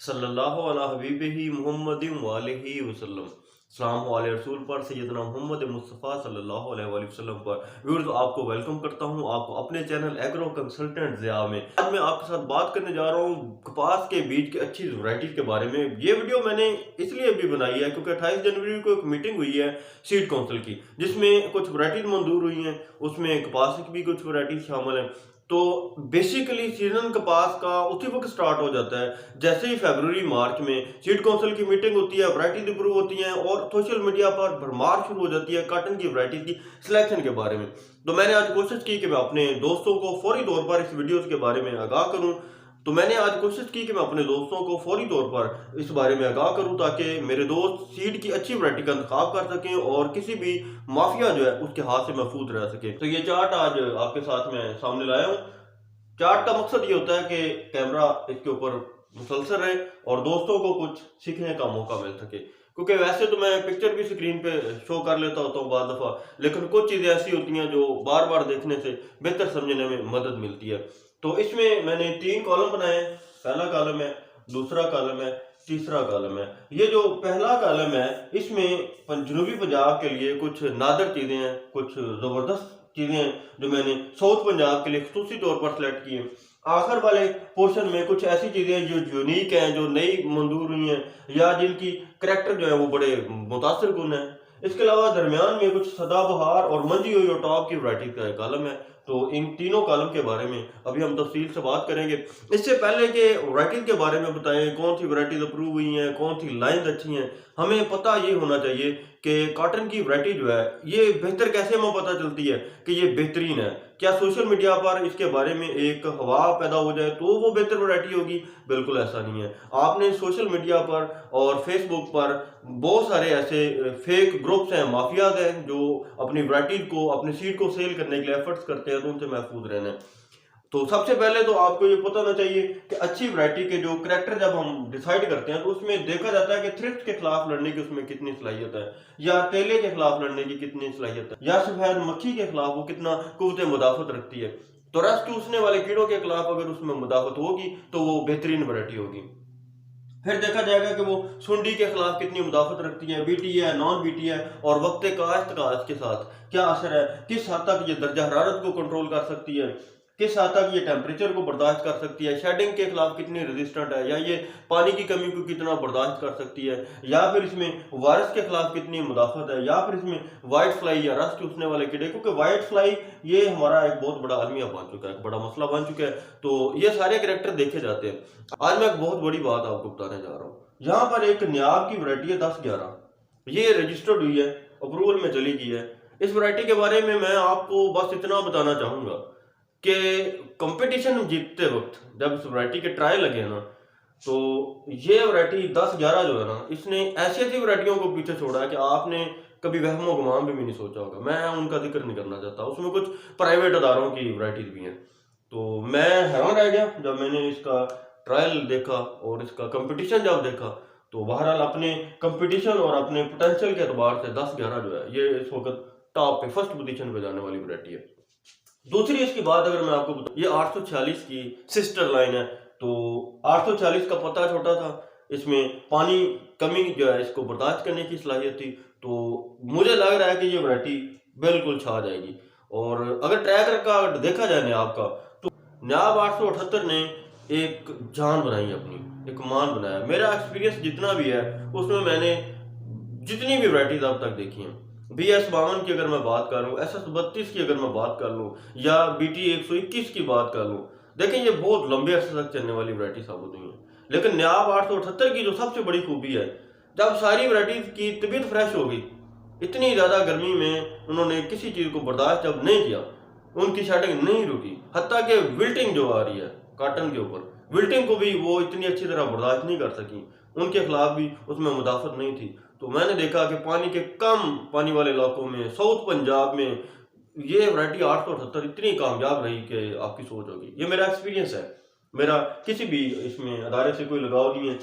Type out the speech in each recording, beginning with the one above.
सल्लल्लाहु अला हबीबिही मुहम्मदिन व आलिहि वसल्लम। सलाम वाले रसूल पर सैयदना मोहम्मद मुस्तफ़ा सल्लल्लाहु अलैहि वसल्लम पर। व्यूअर्स, आपको वेलकम करता हूं आपको अपने चैनल एग्रो कंसल्टेंट ज़िया में। आज मैं आपके साथ बात करने जा रहा हूं कपास के बीज की अच्छी वैरायटी के बारे में। ये वीडियो मैंने इसलिए भी बनाई है क्योंकि 28 जनवरी को एक मीटिंग हुई है सीड काउंसिल की, जिसमें कुछ वैरायटीज मंजूर हुई हैं। उसमें कपास की भी कुछ वैरायटीज शामिल हैं। तो बेसिकली सीजन कपास का उसी वक्त स्टार्ट हो जाता है जैसे ही फरवरी मार्च में सीड काउंसिल की मीटिंग होती है, वैरायटी अप्रूव होती हैं और सोशल मीडिया पर भरमार शुरू हो जाती है कॉटन की वैरायटी की सिलेक्शन के बारे में। तो मैंने आज कोशिश की कि मैं अपने दोस्तों को फौरी तौर पर इस वीडियोस के बारे में आगाह करूं। तो मैंने आज कोशिश की कि मैं अपने दोस्तों को फौरी तौर पर इस बारे में आगाह करूं ताकि मेरे दोस्त सीड की अच्छी वैरायटी का इंतखाब कर सकें और किसी भी माफिया जो है उसके हाथ से महफूज रह सके। तो ये चार्ट आज आपके साथ में सामने लाया हूं। चार्ट का मकसद ये होता है कि कैमरा इसके ऊपर मुसलसल रहे और दोस्तों को कुछ सीखने का मौका मिल सके, क्योंकि वैसे तो मैं पिक्चर भी स्क्रीन पे शो कर लेता होता हूँ बाद दफ़ा, लेकिन कुछ चीज़ें ऐसी होती हैं जो बार बार देखने से बेहतर समझने में मदद मिलती है। तो इसमें मैंने 3 कॉलम बनाए हैं। पहला कॉलम है, दूसरा कॉलम है, तीसरा कॉलम है। ये जो पहला कॉलम है इसमें जनूबी पंजाब के लिए कुछ नादर चीज़ें हैं, कुछ ज़बरदस्त चीज़ें हैं जो मैंने साउथ पंजाब के लिए खसूसी तौर पर सिलेक्ट की हैं। आखिर वाले पोर्शन में कुछ ऐसी चीज़ें जो यूनिक हैं, जो नई मंजूर हुई हैं या जिनकी करैक्टर जो है वो बड़े मुतासिर कुन है। इसके अलावा दरमियान में कुछ सदाबहार और मंजी हुई और टॉप की वैरायटी का कॉलम है। तो इन तीनों कॉलम के बारे में अभी हम तफसील से बात करेंगे। इससे पहले के वैरायटीज के बारे में बताएं, कौन सी वैरायटीज अप्रूव हुई हैं, कौन सी लाइन्स अच्छी हैं। हमें पता ये होना चाहिए कि कॉटन की वैरायटी जो है ये बेहतर कैसे हमें पता चलती है कि ये बेहतरीन है। क्या सोशल मीडिया पर इसके बारे में एक हवा पैदा हो जाए तो वो बेहतर वैरायटी होगी? बिल्कुल ऐसा नहीं है। आपने सोशल मीडिया पर और फेसबुक पर बहुत सारे ऐसे फेक ग्रुप्स हैं, माफियाज हैं जो अपनी वैरायटी को, अपनी सीड को सेल करने के लिए एफर्ट्स करते हैं, तो उनसे महफूज रहना है। तो सबसे पहले तो आपको ये पता होना चाहिए कि अच्छी वैरायटी के जो करैक्टर जब हम डिसाइड करते हैं तो उसमें देखा जाता है कि थ्रिप्स के खिलाफ लड़ने की उसमें कितनी सलाहियत है, या तेले के खिलाफ लड़ने की कितनी सलाहियत है, या सफेद मक्खी के खिलाफ वो कितना कुव्वत मुदाफत रखती है। तो रस चूसने वाले कीड़ों के खिलाफ अगर उसमें मुदाफत होगी तो वो बेहतरीन वैरायटी होगी। फिर देखा जाएगा कि वो सुंडी के खिलाफ कितनी मुदाफत रखती है, बीटी है, नॉन बीटी है, और वक्त काश्त का इसके साथ क्या असर है, किस हद तक ये दर्जा हरारत को कंट्रोल कर सकती है, किस हद तक ये टेम्परेचर को बर्दाश्त कर सकती है, शेडिंग के खिलाफ कितनी रेजिस्टेंट है, या ये पानी की कमी को कितना बर्दाश्त कर सकती है, या फिर इसमें वायरस के खिलाफ कितनी मुदाफत है, या फिर इसमें वाइट फ्लाई या रस चूसने वाले कीड़े, क्योंकि वाइट फ्लाई ये हमारा एक बहुत बड़ा अलमिया बन चुका है, एक बड़ा मसला बन चुका है। तो ये सारे करैक्टर देखे जाते हैं। आज मैं एक बहुत बड़ी बात आपको बताने जा रहा हूँ। यहाँ पर एक न्याब की वैरायटी है 10-11, ये रजिस्टर्ड हुई है, अप्रूवल में चली गई है। इस वैरायटी के बारे में मैं आपको बस इतना बताना चाहूंगा कि कंपटीशन जीतते वक्त जब इस वैरायटी के ट्रायल लगे ना, तो ये वैरायटी 10-11 जो है ना, इसने ऐसी ऐसी वैरायटियों को पीछे छोड़ा है कि आपने कभी वहमो गुमान भी नहीं सोचा होगा। मैं उनका जिक्र नहीं करना चाहता, उसमें कुछ प्राइवेट अदारों की वैरायटीज भी हैं। तो मैं हैरान रह गया जब मैंने इसका ट्रायल देखा और इसका कंपटीशन जब देखा। तो बहरहाल अपने कंपटीशन और अपने पोटेंशियल के एतबार से 10-11 जो है ये इस वक्त टॉप पे फर्स्ट पोजीशन पे जाने वाली वैरायटी है। दूसरी इसकी बात अगर मैं आपको बताऊं, ये 846 की सिस्टर लाइन है। तो 846 का पत्ता छोटा था, इसमें पानी कमी जो है इसको बर्दाश्त करने की सलाहियत थी। तो मुझे लग रहा है कि ये वैरायटी बिल्कुल छा जाएगी। और अगर ट्रैक का देखा जाए न्याब का, तो न्याब 878 ने एक जान बनाई, अपनी एक मान बनाया। मेरा एक्सपीरियंस जितना भी है उसमें मैंने जितनी भी वैरायटीज अब तक देखी हैं, BS52 की अगर मैं बात कर लूँ, SS32 की अगर मैं बात कर लूँ, या BT 121 की बात कर लूँ, देखें ये बहुत लंबे अरसे तक चलने वाली वैरायटी साबित हुई है। लेकिन न्याब 878 की जो सबसे बड़ी खूबी है, जब सारी वैरायटीज की तबीयत फ्रेश हो गई, इतनी ज़्यादा गर्मी में उन्होंने किसी चीज़ को बर्दाश्त जब नहीं किया, उनकी शेडिंग नहीं रुकी, हत्ता कि विल्टिंग जो आ रही है कॉटन के ऊपर, विल्टिंग को भी वो इतनी अच्छी तरह बर्दाश्त नहीं कर सकी, उनके खिलाफ भी उसमें मुदाफत नहीं थी। तो मैंने देखा कि पानी के कम पानी वाले इलाकों में, साउथ पंजाब में, ये वैरायटी 878 इतनी कामयाब रही कि आपकी सोच होगी। ये मेरा एक्सपीरियंस है, मेरा किसी भी इसमें अदारे से कोई लगाव नहीं है।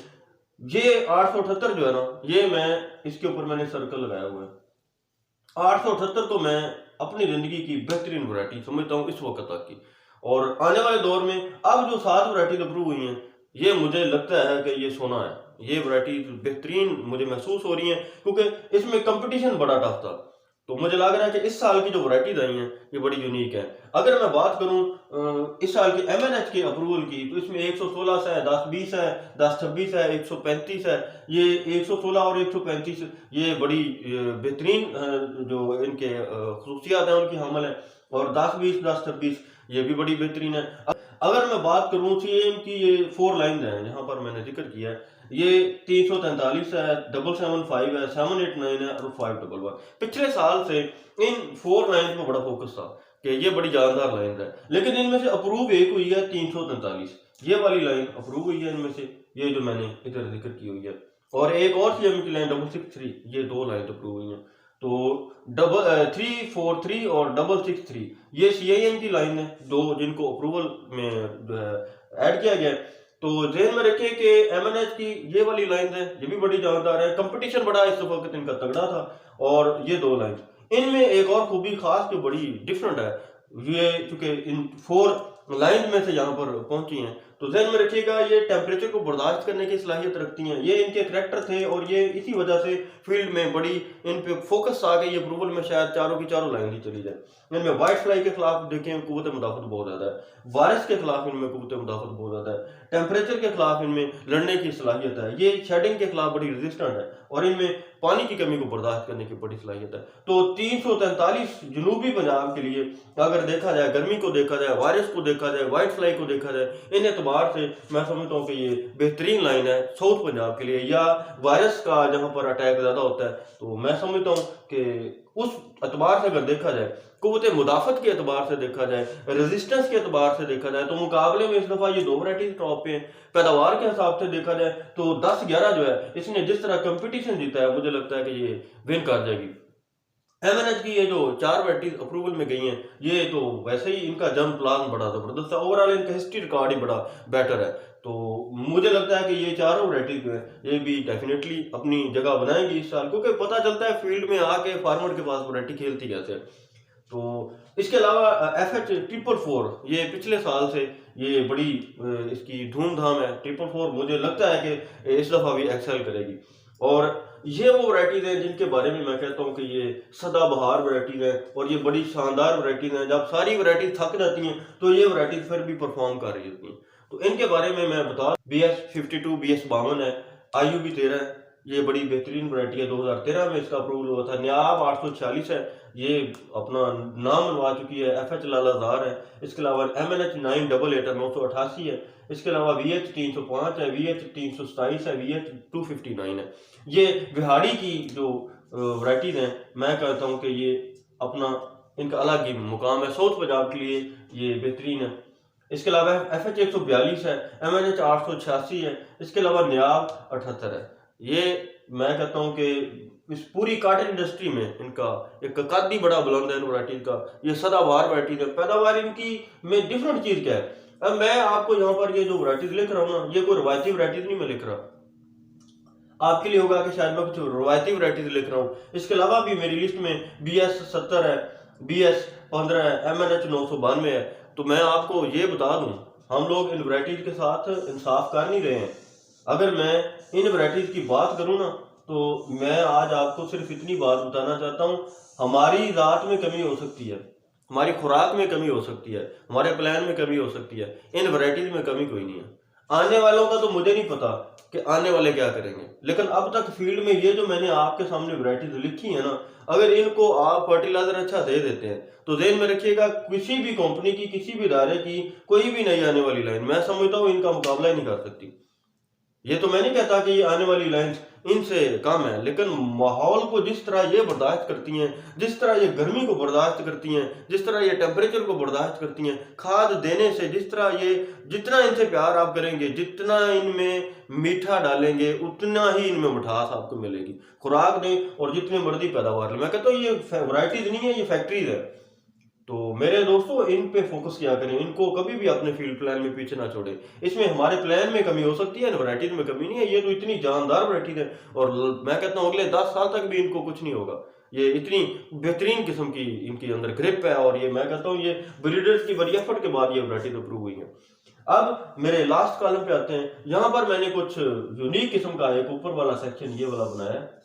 ये 878 जो है ना, ये मैं इसके ऊपर मैंने सर्कल लगाया हुआ है। 878 तो मैं अपनी जिंदगी की बेहतरीन वैरायटी समझता हूँ इस वक्त तक की। और आने वाले दौर में अब जो 7 वैरायटीज अप्रूव हुई हैं, ये मुझे लगता है कि ये सोना है। ये वैरायटी बेहतरीन मुझे महसूस हो रही है, क्योंकि इसमें कंपटीशन बड़ा टफ था। तो मुझे लग रहा है कि इस साल की जो वैराइटीज आई हैं ये बड़ी यूनिक है। अगर मैं बात करूं इस साल की एमएनएच के अप्रूवल की, तो इसमें 116 है, 1020 है, 1026 है, 135 है। ये 116 और 135 ये बड़ी बेहतरीन जो इनके खसूसियात हैं उनकी हामिल है। और 1020 1026 ये भी बड़ी बेहतरीन है। अगर मैं बात करूं सीएम की, ये 4 लाइन है यहाँ पर मैंने जिक्र किया है। ये 343 है, 775 है, 789 है और 511। पिछले साल से इन 4 लाइन पर बड़ा फोकस था कि ये बड़ी जानदार लाइन है, लेकिन इनमें से अप्रूव एक हुई है 343। ये वाली लाइन अप्रूव हुई है इनमें से, ये जो मैंने इधर जिक्र की हुई है। और एक और सीएम की लाइन 663, ये 2 लाइन अप्रूव हुई है। तो 343 और 663 ये सीआईएम की लाइन है, दो जिनको अप्रूवल में जो है ऐड किया गया है। तो ध्यान में रखिए कि एमएनएच की ये वाली लाइन है, ये भी बड़ी जानदार है। कंपटीशन बड़ा इस वक्त इनका तगड़ा था। और ये 2 लाइन, इनमें एक और खूबी खास जो बड़ी डिफरेंट है, ये चूंकि इन 4 लाइन में से यहाँ पर पहुंची हैं, तो ध्यान में रखिएगा ये टेम्परेचर को बर्दाश्त करने की सलाहियत रखती हैं। ये इनके करैक्टर थे और ये इसी वजह से फील्ड में बड़ी इन पे फोकस आ गई। अप्रूवल में शायद चारों की चारों लाइन ही चली जाए। इनमें व्हाइट फ्लाई के खिलाफ देखें कुव्वत मुदाफत बहुत ज्यादा है, वायरस के खिलाफ इनमें कुव्वत मुदाफत बहुत ज्यादा है, टेम्परेचर के खिलाफ इनमें लड़ने की सलाहियत है, ये शेडिंग के खिलाफ बड़ी रेजिस्टेंट है और इनमें पानी की कमी को बर्दाश्त करने की बड़ी सलाहियत है। तो 343 जनूबी पंजाब के लिए अगर देखा जाए, गर्मी को देखा जाए, वायरस को देखा जाए, व्हाइट फ्लाई को देखा जाए, इन एतबार से मैं समझता हूँ कि ये बेहतरीन लाइन है साउथ पंजाब के लिए। या वायरस का जहाँ पर अटैक ज्यादा होता है, तो मैं समझता हूँ कि उस एतबार से अगर देखा जाए, कुव्वत मुदाफत के एतबार से देखा जाए, रेजिस्टेंस के एतबार से देखा जाए, तो मुकाबले में इस दफा ये 2 वैरायटीज टॉप पे हैं। पैदावार के हिसाब से देखा जाए तो 10-11 जो है इसने जिस तरह कंपटीशन जीता है, मुझे लगता है कि ये विन कर जाएगी। एमएनएच की ये जो 4 वैरायटीज अप्रूवल में गई हैं, ये तो वैसे ही इनका जंप प्लान बड़ा जबरदस्त है। ओवरऑल इनका हिस्ट्री रिकॉर्ड ही बड़ा बेटर है। तो मुझे लगता है कि ये चारों वैरायटीज जो है ये भी डेफिनेटली अपनी जगह बनाएंगी इस साल, क्योंकि पता चलता है फील्ड में आके फार्मर के पास वैरायटी खेलती कैसे है। तो इसके अलावा FH 444 ये पिछले साल से ये बड़ी इसकी धूमधाम है। 444 मुझे लगता है कि इस दफा भी एक्सेल करेगी। और ये वो वैरायटीज हैं जिनके बारे में मैं कहता हूँ कि ये सदाबहार वैरायटीज हैं और ये बड़ी शानदार वैरायटीज हैं। जब सारी वैरायटीज थक जाती हैं तो ये वैरायटीज फिर भी परफॉर्म कर रही होती हैं। तो इनके बारे में मैं बता, BS52 BS52 है, IUB13 है, ये बड़ी बेहतरीन वैरायटी है। 2013 में इसका अप्रूवल हुआ था। न्याब 846 है, ये अपना नाम बनवा चुकी है। FH लालाजार है। इसके अलावा MNH 988 है, 988 है। इसके अलावा VH 305 है, VH 327 है, VH 259 है। ये बिहाड़ी की जो वैरायटीज हैं, मैं कहता हूँ कि ये अपना इनका अलग ही मुकाम है। साउथ पंजाब के लिए ये बेहतरीन है। इसके अलावा FH 142 है, MNH 886 है। इसके अलावा न्याब 78 है। ये मैं कहता हूँ कि इस पूरी कॉटन इंडस्ट्री में इनका एक कद ही बड़ा बुलंद है इन वैरायटीज का। ये सदाबहार वैरायटीज है। पैदावार इनकी में डिफरेंट चीज क्या है, अब मैं आपको यहाँ पर ये जो वैरायटीज लिख रहा हूँ ना, ये कोई रवायती वैरायटीज नहीं मैं लिख रहा। आपके लिए होगा कि शायद मैं कुछ रवायती वैरायटीज लिख रहा हूँ। इसके अलावा भी मेरी लिस्ट में BS 70 है, BS 15 है, MNH 992 है। तो मैं आपको ये बता दूं, हम लोग इन वैरायटीज के साथ इंसाफ कर नहीं रहे हैं। अगर मैं इन वैरायटीज की बात करूं ना, तो मैं आज आपको सिर्फ इतनी बात बताना चाहता हूं, हमारी ज़ात में कमी हो सकती है, हमारी खुराक में कमी हो सकती है, हमारे प्लान में कमी हो सकती है, इन वैरायटीज में कमी कोई नहीं है। आने वालों का तो मुझे नहीं पता कि आने वाले क्या करेंगे, लेकिन अब तक फील्ड में ये जो मैंने आपके सामने वैरायटीज लिखी है ना, अगर इनको आप फर्टिलाइजर अच्छा दे देते हैं, तो ध्यान में रखिएगा किसी भी कंपनी की, किसी भी इदारे की कोई भी नई आने वाली लाइन, मैं समझता हूँ इनका मुकाबला ही नहीं कर सकती। ये तो मैं नहीं कहता कि ये आने वाली लाइंस इनसे कम है, लेकिन माहौल को जिस तरह ये बर्दाश्त करती हैं, जिस तरह ये गर्मी को बर्दाश्त करती हैं, जिस तरह ये टेम्परेचर को बर्दाश्त करती हैं, खाद देने से जिस तरह ये, जितना इनसे प्यार आप करेंगे, जितना इनमें मीठा डालेंगे, उतना ही इनमें मिठास आपको मिलेगी। खुराक दें और जितनी मर्जी पैदावार लें। मैं कहता हूँ ये वैरायटीज नहीं है, ये फैक्ट्रीज है। तो मेरे दोस्तों इन पे फोकस किया करें, इनको कभी भी अपने फील्ड प्लान में पीछे ना छोड़े। इसमें हमारे प्लान में कमी हो सकती है, वैरायटीज में कमी नहीं है। ये तो इतनी जानदार वैरायटीज है और मैं कहता हूँ अगले 10 साल तक भी इनको कुछ नहीं होगा। ये इतनी बेहतरीन किस्म की इनके अंदर ग्रिप है और ये मैं कहता हूँ ये ब्रीडर्स की बड़ी एफर्ट के बाद ये वैरायटीज अप्रूव हुई है। अब मेरे लास्ट कॉलम पे आते हैं। यहाँ पर मैंने कुछ यूनिक किस्म का एक ऊपर वाला सेक्शन ये वाला बनाया है।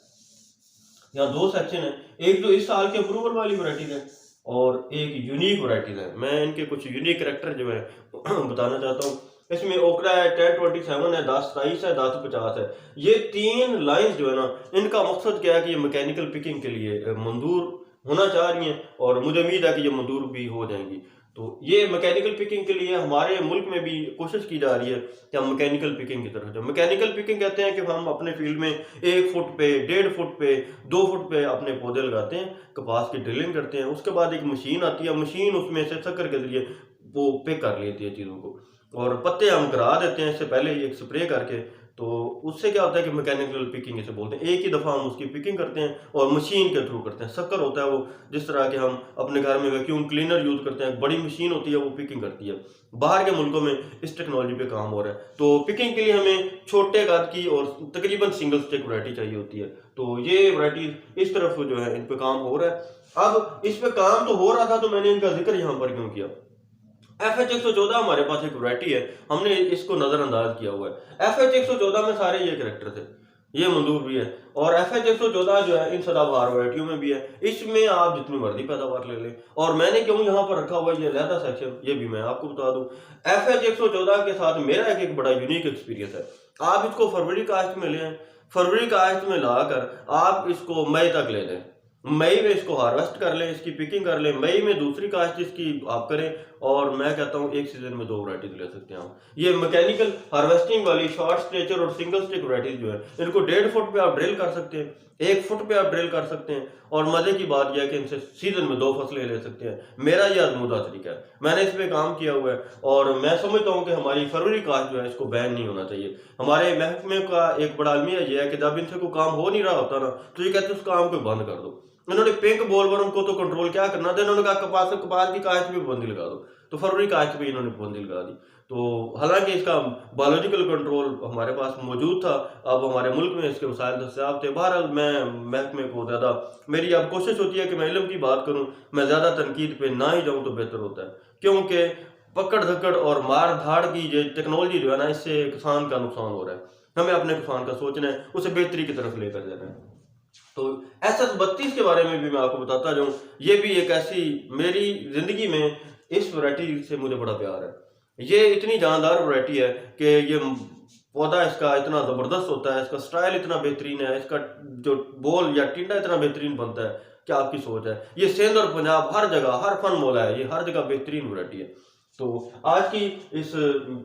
यहाँ दो सेक्शन है, एक जो इस साल के अप्रूवल वाली वैरायटीज है और एक यूनिक वैरायटीज है। मैं इनके कुछ यूनिक करेक्टर जो है बताना चाहता हूँ। इसमें ओकरा है, 1027 है, 1027 है, 1050 है। ये तीन लाइंस जो है ना, इनका मकसद क्या है कि ये मैकेनिकल पिकिंग के लिए मंजूर होना चाह रही हैं और मुझे उम्मीद है कि ये मंजूर भी हो जाएंगी। तो ये मैकेनिकल पिकिंग के लिए हमारे मुल्क में भी कोशिश की जा रही है कि हम मैकेनिकल पिकिंग की तरफ जाए। मैकेनिकल पिकिंग कहते हैं कि हम अपने फील्ड में 1 फुट पे, 1.5 फुट पे, 2 फुट पे अपने पौधे लगाते हैं, कपास की ड्रिलिंग करते हैं। उसके बाद एक मशीन आती है, मशीन उसमें से शक्कर के जरिए वो पिक कर लेती है चीज़ों को, और पत्ते हम गिरा देते हैं इससे पहले ही एक स्प्रे करके। तो उससे क्या होता है कि मैकेनिकल पिकिंग इसे बोलते हैं। एक ही दफ़ा हम उसकी पिकिंग करते हैं और मशीन के थ्रू करते हैं। शक्कर होता है वो, जिस तरह के हम अपने घर में वैक्यूम क्लीनर यूज़ करते हैं, बड़ी मशीन होती है वो पिकिंग करती है। बाहर के मुल्कों में इस टेक्नोलॉजी पे काम हो रहा है। तो पिकिंग के लिए हमें छोटे कद की और तकरीबन सिंगल स्टिक वैरायटी चाहिए होती है। तो ये वैरायटी इस तरफ जो है इन पे काम हो रहा है। अब इस पे काम तो हो रहा था, तो मैंने इनका जिक्र यहाँ पर क्यों किया। FH 114 हमारे पास एक वैरायटी है, हमने इसको नजरअंदाज किया हुआ है। FH 114 में सारे ये कैरेक्टर थे, ये मंजूर भी है। और FH 114 जो है इन सदाबहार वैरायटियों में भी है। इसमें आप जितनी मर्जी पैदावार ले लें। और मैंने क्यों यहाँ पर रखा हुआ है ये लहदा सेक्शन, ये भी मैं आपको बता दूं। FH 114 के साथ मेरा एक बड़ा यूनिक एक्सपीरियंस है। आप इसको फरवरी काश्त में ले आए, फरवरी काश्त में लाकर आप इसको मई तक ले लें, मई में इसको हार्वेस्ट कर लें, इसकी पिकिंग कर लें, मई में दूसरी काश्त इसकी आप करें, और मैं कहता हूँ एक सीजन में 2 वैरायटीज ले सकते हैं हम। ये मैकेनिकल हार्वेस्टिंग वाली शॉर्ट स्ट्रेचर और सिंगल स्टिक वैरायटीज जो है, इनको 1.5 फुट पे आप ड्रिल कर सकते हैं, 1 फुट पे आप ड्रिल कर सकते हैं। और मजे की बात यह है कि इनसे सीजन में 2 फसलें ले सकते हैं। मेरा यह आजमूदा तरीका है, मैंने इस पे काम किया हुआ है और मैं समझता हूँ कि हमारी फरवरी काश्त जो है इसको बैन नहीं होना चाहिए। हमारे महकमे का एक बड़ा अलमिया यह है कि जब इनसे कोई काम हो नहीं रहा होता ना, तो ये कहते हैं उस काम को बंद कर दो। इन्होंने पिंक बोलवर्म को तो कंट्रोल क्या करना था, इन्होंने कहा कपास की काश्त पे पाबंदी लगा दो। तो फरवरी काश्त पे इन्होंने पाबंदी लगा दी। तो हालांकि इसका बायोलॉजिकल कंट्रोल हमारे पास मौजूद था, अब हमारे मुल्क में इसके वसाइल दस्तियाब थे। बहरहाल मैं महकमे को ज़्यादा, मेरी अब कोशिश होती है कि मैं इल्म की बात करूँ, मैं ज़्यादा तनकीद पे ना ही जाऊँ तो बेहतर होता है। क्योंकि पकड़ धकड़ और मार धाड़ की जो टेक्नोलॉजी जो है ना, इससे किसान का नुकसान हो रहा है। हमें अपने किसान का सोचना है, उसे बेहतरी की तरफ लेकर जाना है। तो SS32 के बारे में भी मैं आपको बताता जाऊं। ये भी एक ऐसी, मेरी जिंदगी में इस वैरायटी से मुझे बड़ा प्यार है। ये इतनी जानदार वैरायटी है कि ये पौधा इसका इतना जबरदस्त होता है, इसका स्टाइल इतना बेहतरीन है, इसका जो बोल या टिंडा इतना बेहतरीन बनता है, क्या आपकी सोच है। ये सिंध और पंजाब हर जगह, हर फन मौला है, ये हर जगह बेहतरीन वैरायटी है। तो आज की इस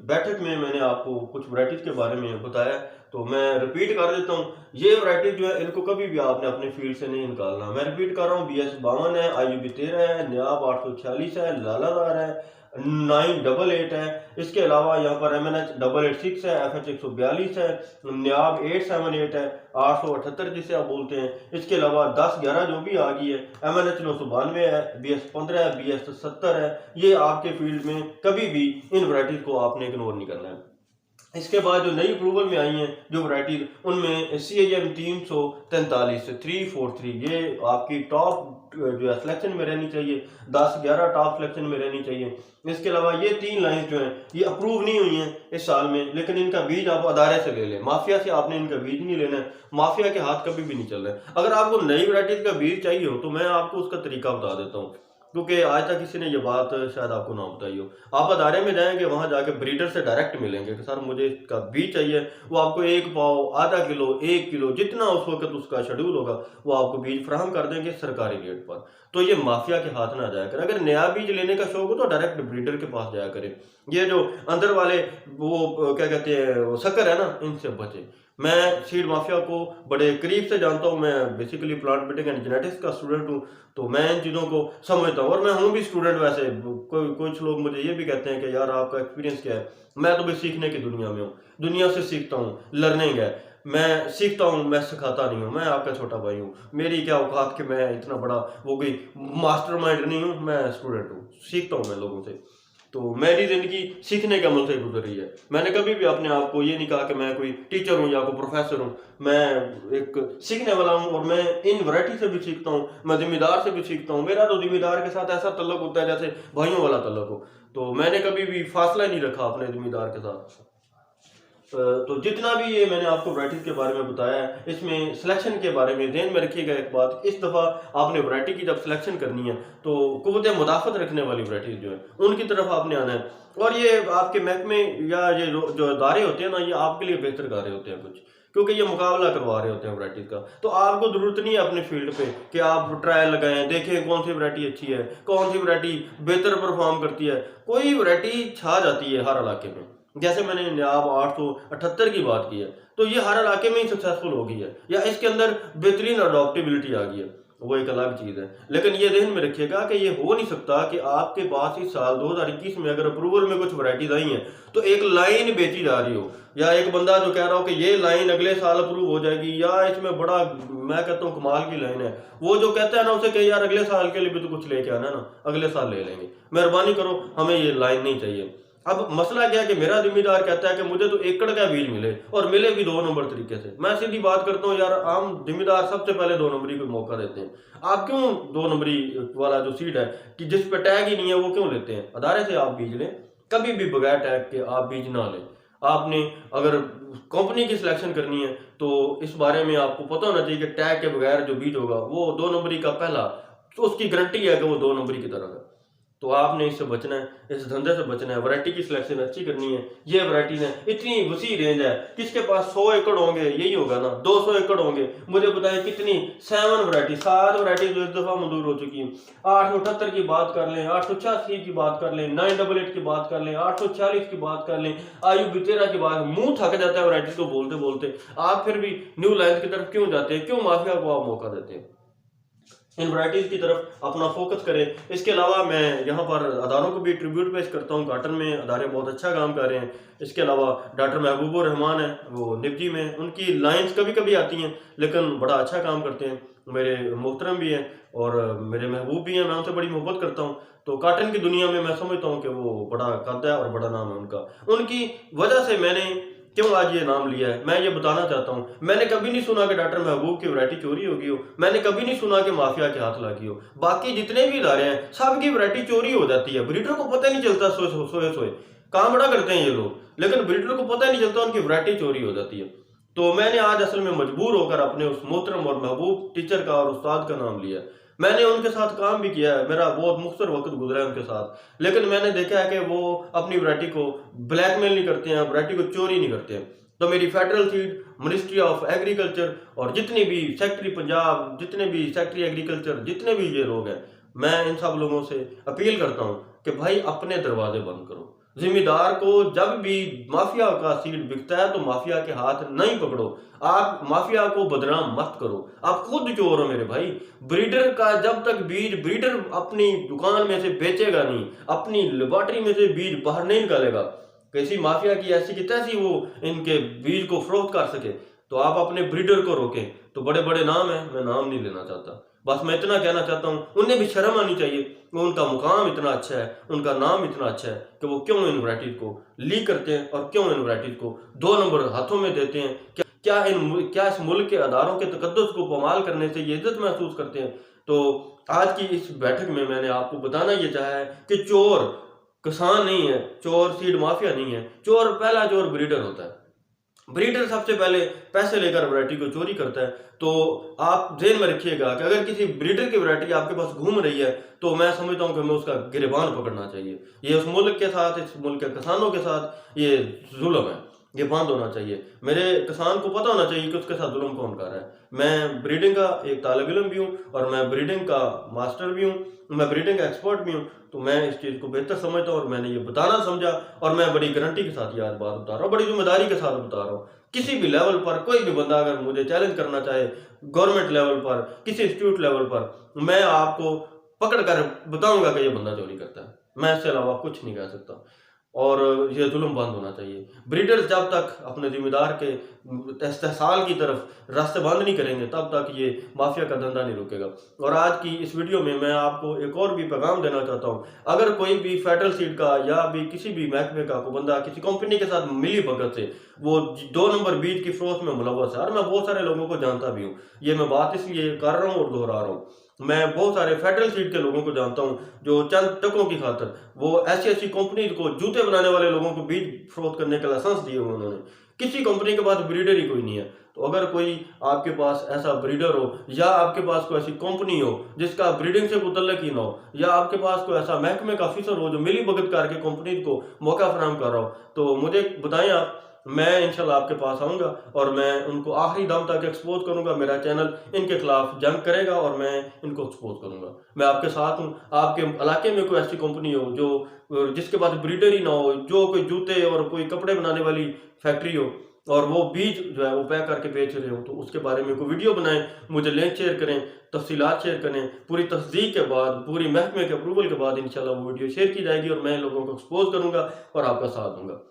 बैठक में मैंने आपको कुछ वैरायटीज के बारे में बताया, तो मैं रिपीट कर देता हूँ। ये वैरायटी जो है इनको कभी भी आपने अपने फील्ड से नहीं निकालना। मैं रिपीट कर रहा हूँ, BS 52 है, IUB 13 है, न्याब 846 है, लालादार है, 988 है। इसके अलावा यहाँ पर MNH 886 है, FH 142 है, न्याब 878 है, 878 जिसे आप बोलते हैं। इसके अलावा 1011 जो भी आ गई है, MNH 992 है, BS 15 है, BS 70 है। ये आपके फील्ड में कभी भी इन वैरायटीज को आपने इग्नोर नहीं करना है। इसके बाद जो नई अप्रूवल में आई हैं जो वैरायटीज, उनमें CIM 343 343 ये आपकी टॉप जो है सिलेक्शन में रहनी चाहिए, 10-11 टॉप सिलेक्शन में रहनी चाहिए। इसके अलावा ये 3 लाइन्स जो हैं ये अप्रूव नहीं हुई हैं इस साल में, लेकिन इनका बीज आप अदारे से ले लें। माफिया से आपने इनका बीज नहीं लेना है, माफिया के हाथ कभी भी नहीं चल रहे हैं। अगर आपको नई वैरायटीज का बीज चाहिए हो तो मैं आपको उसका तरीका बता देता हूँ, क्योंकि आज तक किसी ने ये बात शायद आपको ना बताई हो। आप अदारे में जाएंगे, वहां जाके ब्रीडर से डायरेक्ट मिलेंगे कि सर मुझे इसका बीज चाहिए। वो आपको 1 पाव, आधा किलो, 1 किलो, जितना उस वक्त उसका शेड्यूल होगा वो आपको बीज फराहम कर देंगे सरकारी रेट पर। तो ये माफिया के हाथ ना जाया करें। अगर नया बीज लेने का शौक हो तो डायरेक्ट ब्रीडर के पास जाया करें। ये जो अंदर वाले वो क्या कहते हैं, वो शक्कर है ना, इनसे बचे। मैं सीड माफिया को बड़े करीब से जानता हूँ। मैं basically plant breeding and genetics का स्टूडेंट हूँ, तो मैं इन चीज़ों को समझता हूँ। और मैं हूँ भी स्टूडेंट वैसे। कुछ लोग मुझे ये भी कहते हैं कि यार आपका एक्सपीरियंस क्या है। मैं तो भी सीखने की दुनिया में हूँ, दुनिया से सीखता हूँ, लर्निंग है। मैं सीखता हूँ, मैं सिखाता नहीं हूँ। मैं आपका छोटा भाई हूँ, मेरी क्या औकात कि मैं इतना बड़ा वो कोई मास्टरमाइंड नहीं हूँ। मैं स्टूडेंट हूँ, सीखता हूँ मैं लोगों से। तो मेरी जिंदगी सीखने के अमल से गुजर रही है। मैंने कभी भी अपने आप को ये नहीं कहा कि मैं कोई टीचर हूँ या कोई प्रोफेसर हूँ। मैं एक सीखने वाला हूँ और मैं इन वैरायटी से भी सीखता हूँ, मैं जिम्मेदार से भी सीखता हूँ। मेरा तो जिम्मेदार के साथ ऐसा तल्लुक होता है जैसे भाइयों वाला तल्लुक हो। तो मैंने कभी भी फासला नहीं रखा अपने ज़मींदार के साथ। तो जितना भी ये मैंने आपको वैराइटीज़ के बारे में बताया है, इसमें सिलेक्शन के बारे में ध्यान में रखिएगा एक बात, इस दफ़ा आपने वैरायटी की जब सिलेक्शन करनी है तो क़ुव्वत मुदाफ़त रखने वाली वैराइटीज़ जो है उनकी तरफ आपने आना है। और ये आपके महकमे या ये जो अदारे होते हैं ना, ये आपके लिए बेहतर कर रहे होते हैं कुछ, क्योंकि ये मुकाबला करवा रहे होते हैं वैराइटीज़ का। तो आपको ज़रूरत नहीं है अपने फील्ड पे कि आप ट्रायल लगाएं, देखें कौन सी वैरायटी अच्छी है, कौन सी वैरायटी बेहतर परफॉर्म करती है। कोई वैरायटी छा जाती है हर इलाके में। जैसे मैंने नायाब 878 की बात की है, तो ये हर इलाके में ही सक्सेसफुल हो गई है, या इसके अंदर बेहतरीन अडॉप्टेबिलिटी आ गई है, वो एक अलग चीज़ है। लेकिन ये ध्यान में रखिएगा कि ये हो नहीं सकता कि आपके पास इस साल 2021 में अगर अप्रूवल में कुछ वैरायटीज आई हैं तो एक लाइन बेची जा रही हो, या एक बंदा जो कह रहा हो कि ये लाइन अगले साल अप्रूव हो जाएगी, या इसमें बड़ा मैं कहता हूँ कमाल की लाइन है, वो जो कहता है ना उसे कि यार अगले साल के लिए भी तो कुछ लेके आना है ना, अगले साल ले लेंगे, मेहरबानी करो, हमें ये लाइन नहीं चाहिए। अब मसला क्या है कि मेरा जिम्मेदार कहता है कि मुझे तो एकड़ का बीज मिले, और मिले भी 2 नंबर तरीके से। मैं सीधी बात करता हूँ यार, आम जिम्मेदार सबसे पहले 2 नंबरी को मौका देते हैं। आप क्यों 2 नंबरी वाला जो सीड है कि जिस पे टैग ही नहीं है वो क्यों लेते हैं? अदारे से आप बीज लें, कभी भी बगैर टैग के आप बीज ना लें। आपने अगर कंपनी की सिलेक्शन करनी है तो इस बारे में आपको पता होना चाहिए कि टैग के बगैर जो बीज होगा वो 2 नंबरी का पहला, तो उसकी गारंटी है कि वो 2 नंबरी की तरह है। तो आपने इससे बचना है, इस धंधे से बचना है, वैरायटी की सिलेक्शन अच्छी करनी है। ये वैरायटी है, इतनी वसी रेंज है, किसके पास 100 एकड़ होंगे, यही होगा ना, 200 एकड़ होंगे, मुझे बताएं कितनी 7 वैरायटी, 7 वैरायटी जो इस दफा मंजूर हो चुकी है। 878 की बात कर लें, 886 की बात कर लें, 988 की बात कर लें, 846 की बात कर लें, आयु 13 की बात, मुंह थक जाता है वैरायटी को बोलते बोलते। आप फिर भी न्यू लाइन की तरफ क्यों जाते हैं? क्यों माफिया को आप मौका देते हैं? इन वैराइटीज़ की तरफ अपना फोकस करें। इसके अलावा मैं यहाँ पर अदारों को भी ट्रिब्यूट पेश करता हूँ। काटन में अदारे बहुत अच्छा काम कर रहे हैं। इसके अलावा डॉक्टर महबूबुर रहमान है, वो निफ्जी में, उनकी लाइंस कभी कभी आती हैं लेकिन बड़ा अच्छा काम करते हैं। मेरे मोहतरम भी हैं और मेरे महबूब भी हैं, मैं उनसे बड़ी मोहब्बत करता हूँ। तो काटन की दुनिया में मैं समझता हूँ कि वो बड़ा कद है और बड़ा नाम है उनका। उनकी वजह से मैंने क्यों आज ये नाम लिया है, मैं ये बताना चाहता हूँ। मैंने कभी नहीं सुना कि डॉक्टर महबूब की वैरायटी चोरी होगी हो, मैंने कभी नहीं सुना कि माफिया के हाथ लगी हो। बाकी जितने भी इदारे हैं सबकी वैरायटी चोरी हो जाती है, ब्रीडर को पता नहीं चलता, सोए काम बड़ा करते हैं ये लोग, लेकिन ब्रीडर को पता नहीं चलता उनकी वैरायटी चोरी हो जाती है। तो मैंने आज असल में मजबूर होकर अपने उस मोहतरम और महबूब टीचर का और उस्ताद का नाम लिया। मैंने उनके साथ काम भी किया है, मेरा बहुत मुख्तर वक्त गुजरा है उनके साथ, लेकिन मैंने देखा है कि वो अपनी वैरायटी को ब्लैकमेल नहीं करते हैं, वैरायटी को चोरी नहीं करते हैं। तो मेरी federal seed, ministry of agriculture और जितने भी सेक्रेटरी पंजाब, जितने भी सेक्रेटरी एग्रीकल्चर, जितने भी ये लोग हैं, मैं इन सब लोगों से अपील करता हूँ कि भाई अपने दरवाजे बंद करो। जिम्मेदार को जब भी माफिया का सीड बिकता है तो माफिया के हाथ नहीं पकड़ो, आप माफिया को बदनाम मत करो, आप खुद चोर हो मेरे भाई। ब्रीडर का जब तक बीज ब्रीडर अपनी दुकान में से बेचेगा नहीं, अपनी लेबोरेटरी में से बीज बाहर नहीं निकालेगा, किसी माफिया की ऐसी की तैसी वो इनके बीज को फरोख्त कर सके, तो आप अपने ब्रीडर को रोकें। तो बड़े बड़े नाम है, मैं नाम नहीं लेना चाहता, बस मैं इतना कहना चाहता हूँ उन्हें भी शर्म आनी चाहिए। उनका मुकाम इतना अच्छा है, उनका नाम इतना अच्छा है कि वो क्यों इन वैराइटीज को लीक करते हैं और क्यों इन वैराइटीज को 2 नंबर हाथों में देते हैं। क्या इस मुल्क के अदारों के तकद्दुस को पमाल करने से ये इज्जत महसूस करते हैं? तो आज की इस बैठक में मैंने आपको बताना ये चाहा है कि चोर किसान नहीं है, चोर सीड माफिया नहीं है, चोर पहला चोर ब्रीडर होता है। ब्रीडर सबसे पहले पैसे लेकर वैरायटी को चोरी करता है। तो आप ध्यान में रखिएगा कि अगर किसी ब्रीडर की वैरायटी आपके पास घूम रही है तो मैं समझता हूं कि हमें उसका गिरबान पकड़ना चाहिए। ये उस मुल्क के साथ, इस मुल्क के किसानों के साथ ये जुल्म है, ये बंद होना चाहिए। मेरे किसान को पता होना चाहिए कि उसके साथ जुल्म कौन कर रहा है। मैं ब्रीडिंग का एक तालिब इल्म भी हूँ और मैं ब्रीडिंग का मास्टर भी हूँ, मैं ब्रीडिंग का एक्सपर्ट भी हूँ। तो मैं इस चीज़ को बेहतर समझता हूँ और मैंने ये बताना समझा और मैं बड़ी गारंटी के साथ ये आज बात बता रहा हूँ, बड़ी जिम्मेदारी के साथ बता रहा हूँ। किसी भी लेवल पर कोई भी बंदा अगर मुझे चैलेंज करना चाहे, गवर्नमेंट लेवल पर, किसी इंस्टीट्यूट लेवल पर, मैं आपको पकड़ कर बताऊंगा कि ये बंदा चोरी करता है। मैं इससे अलावा कुछ नहीं कह सकता और ये जुल्म बंद होना चाहिए। ब्रीडर्स जब तक अपने जिम्मेदार के इस्तेहसाल की तरफ रास्ते बंद नहीं करेंगे तब तक ये माफिया का धंधा नहीं रुकेगा। और आज की इस वीडियो में मैं आपको एक और भी पैगाम देना चाहता हूँ। अगर कोई भी फेडरल सीड का या भी किसी भी महकमे का कोई बंदा किसी कंपनी के साथ मिली भगत से वो 2 नंबर बीज की फरोख्त में मुलव्वस है, और मैं बहुत सारे लोगों को जानता भी हूँ, ये मैं बात इसलिए कर रहा हूँ और दोहरा रहा हूँ मैं बहुत सारे फेडरल सीड के लोगों को जानता हूँ जो चंद टकों की खातिर वो ऐसी ऐसी कंपनी को, जूते बनाने वाले लोगों को बीज फरोख्त करने का लाइसेंस दिए हुए उन्होंने। किसी कंपनी के पास ब्रीडर ही कोई नहीं है। तो अगर कोई आपके पास ऐसा ब्रीडर हो, या आपके पास कोई ऐसी कंपनी हो जिसका ब्रीडिंग से मुतल्लक ही ना हो, या आपके पास कोई ऐसा महकमे का अफसर हो जो मिली भगत करके कंपनी को मौका फराहम कर रहा हो, तो मुझे बताएं आप। मैं इंशाल्लाह आपके पास आऊँगा और मैं उनको आखिरी दम तक एक्सपोज़ करूँगा। मेरा चैनल इनके खिलाफ जंग करेगा और मैं इनको एक्सपोज़ करूँगा। मैं आपके साथ हूँ। आपके इलाके में कोई ऐसी कंपनी हो जो जिसके पास ब्रीडर ही ना हो, जो कोई जूते और कोई कपड़े बनाने वाली फैक्ट्री हो और वो बीज जो है वो पैक करके बेच रहे हो, तो उसके बारे में कोई वीडियो बनाएं, मुझे लिंक शेयर करें, तफसीलात शेयर करें। पूरी तस्दीक के बाद, पूरी महकमे के अप्रूवल के बाद इंशाल्लाह वो वीडियो शेयर की जाएगी और मैं लोगों को एक्सपोज़ करूँगा और आपका साथ दूँगा।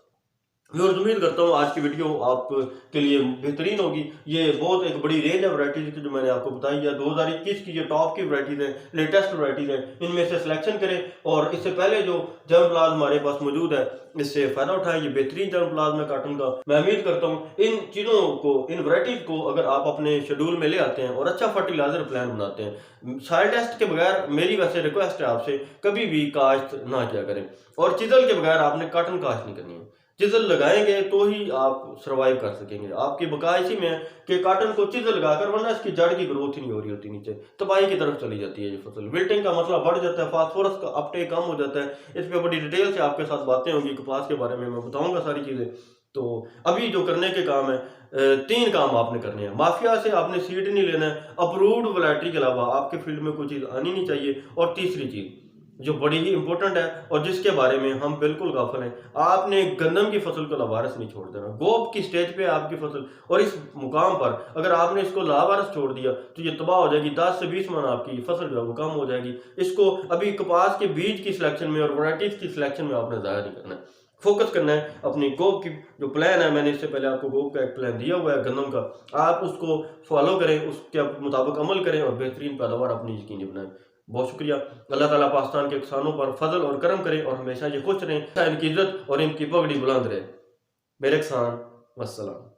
मैं और उम्मीद करता हूँ आज की वीडियो आपके लिए बेहतरीन होगी। ये बहुत एक बड़ी रेंज है वैराइटीज़ की जो मैंने आपको बताई है। 2021 की जो टॉप की वैराइटीज़ हैं, लेटेस्ट वैराइटीज़ हैं, इनमें से सिलेक्शन करें और इससे पहले जो जर्म प्लाज हमारे पास मौजूद है इससे फ़ायदा उठाएं। ये बेहतरीन जर्म प्लाज में काटून का। मैं उम्मीद करता हूँ इन चीज़ों को, इन वैराइटीज़ को अगर आप अपने शेड्यूल में ले आते हैं और अच्छा फर्टिलाइजर प्लान बनाते हैं, सॉइल टेस्ट के बगैर मेरी वैसे रिक्वेस्ट है आपसे, कभी भी काश्त ना किया करें। और चिजल के बगैर आपने कॉटन काश्त नहीं करनी है। चिज़ल लगाएंगे तो ही आप सर्वाइव कर सकेंगे। आपकी बका इसी में है कि कॉटन को चिज़ल लगाकर, वरना इसकी जड़ की ग्रोथ ही नहीं हो रही होती, नीचे तबाही की तरफ चली जाती है ये फसल। विल्टिंग का मसला बढ़ जाता है, फास्फोरस का अपटेक कम हो जाता है। इस पर बड़ी डिटेल से आपके साथ बातें होंगी, कपास के बारे में मैं बताऊंगा सारी चीज़ें। तो अभी जो करने के काम है, 3 काम आपने करने हैं। माफिया से आपने सीड नहीं लेना है, अप्रूव्ड वैरायटी के अलावा आपके फील्ड में कोई चीज़ आनी नहीं चाहिए। और तीसरी चीज़ जो बड़ी ही इंपॉर्टेंट है और जिसके बारे में हम बिल्कुल गाफिल हैं, आपने गंदम की फसल को लावारिस नहीं छोड़ देना। गोब की स्टेज पे आपकी फसल, और इस मुकाम पर अगर आपने इसको लावारिस छोड़ दिया तो ये तबाह हो जाएगी। 10 से 20 मन आपकी फसल जो है वो कम हो जाएगी। इसको अभी कपास के बीज की सिलेक्शन में और वैराइटीज की सिलेक्शन में आपने ज़ाया नहीं करना है। फोकस करना है अपनी गोब की जो प्लान है। मैंने इससे पहले आपको गोब का एक प्लान दिया हुआ है गंदम का, आप उसको फॉलो करें, उसके मुताबिक अमल करें और बेहतरीन पैदावार अपनी यकीनी बनाएं। बहुत शुक्रिया। अल्लाह ताला पाकिस्तान के किसानों पर फजल और करम करे और हमेशा ये खुश रहें, इनकी इज्जत और इनकी पगड़ी बुलंद रहे। मेरे किसान, वस्सलाम।